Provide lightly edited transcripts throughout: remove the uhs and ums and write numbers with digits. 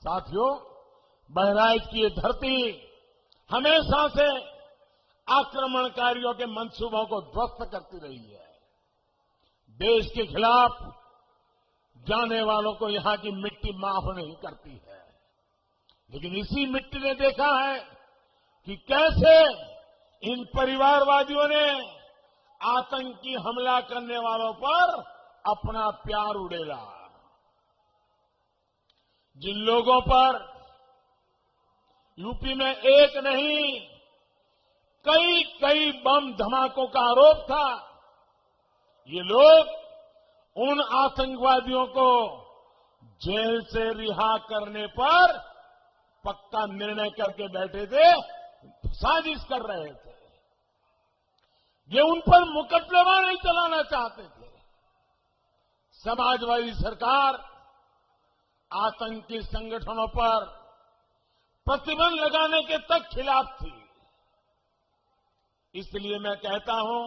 साथियों, बहराइच की ये धरती हमेशा से आक्रमणकारियों के मंसूबों को ध्वस्त करती रही है। देश के खिलाफ जाने वालों को यहां की मिट्टी माफ नहीं करती है। लेकिन इसी मिट्टी ने देखा है कि कैसे इन परिवारवादियों ने आतंकी हमला करने वालों पर अपना प्यार उड़ेला। जिन लोगों पर यूपी में एक नहीं कई कई बम धमाकों का आरोप था, ये लोग उन आतंकवादियों को जेल से रिहा करने पर पक्का निर्णय करके बैठे थे, साजिश कर रहे थे। ये उन पर मुकदमा नहीं चलाना चाहते थे। समाजवादी सरकार आतंकी संगठनों पर प्रतिबंध लगाने के तक खिलाफ थी। इसलिए मैं कहता हूं,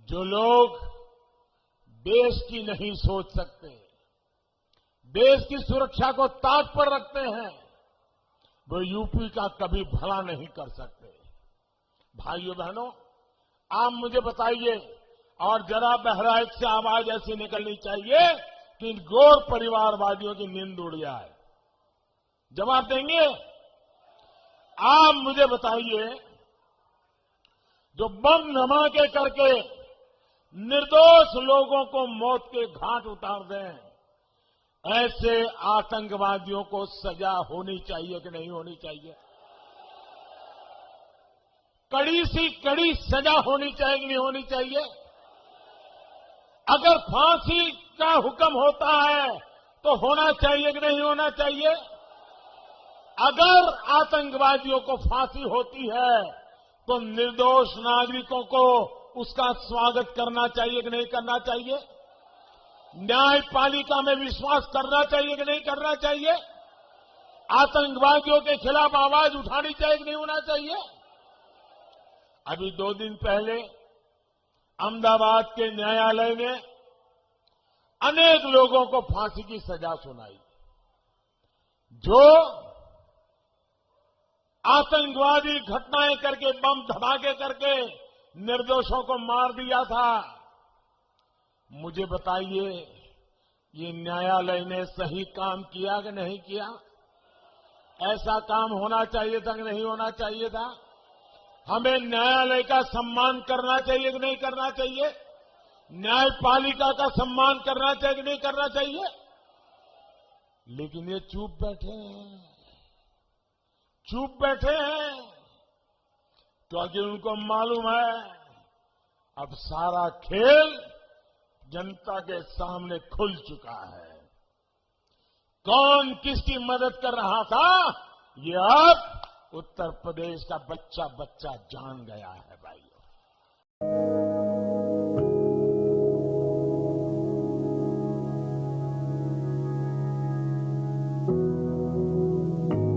जो लोग देश की नहीं सोच सकते, देश की सुरक्षा को ताक पर रखते हैं, वो यूपी का कभी भला नहीं कर सकते। भाइयों बहनों, आप मुझे बताइए, और जरा बहराइच से आवाज ऐसी निकलनी चाहिए कि इन घोर परिवारवादियों की नींद उड़ जाए। जवाब देंगे? आप मुझे बताइए, जो बम धमाके करके निर्दोष लोगों को मौत के घाट उतार दें, ऐसे आतंकवादियों को सजा होनी चाहिए कि नहीं होनी चाहिए? कड़ी सी कड़ी सजा होनी चाहिए कि नहीं होनी चाहिए? अगर फांसी का हुक्म होता है तो होना चाहिए कि नहीं होना चाहिए? अगर आतंकवादियों को फांसी होती है तो निर्दोष नागरिकों को उसका स्वागत करना चाहिए कि नहीं करना चाहिए? न्यायपालिका में विश्वास करना चाहिए कि नहीं करना चाहिए? आतंकवादियों के खिलाफ आवाज उठानी चाहिए कि नहीं होना चाहिए? अभी 2 दिन पहले अहमदाबाद के न्यायालय ने अनेक लोगों को फांसी की सजा सुनाई। जो आतंकवादी घटनाएं करके, बम धमाके करके निर्दोषों को मार दिया था। मुझे बताइए, ये न्यायालय ने सही काम किया कि नहीं किया? ऐसा काम होना चाहिए था कि नहीं होना चाहिए था? हमें न्यायालय का सम्मान करना चाहिए कि नहीं करना चाहिए? न्यायपालिका का सम्मान करना चाहिए कि नहीं करना चाहिए? लेकिन ये चुप बैठे हैं, चुप बैठे हैं, क्योंकि उनको मालूम है अब सारा खेल जनता के सामने खुल चुका है। कौन किसकी मदद कर रहा था, ये अब उत्तर प्रदेश का बच्चा बच्चा जान गया है भाइयों।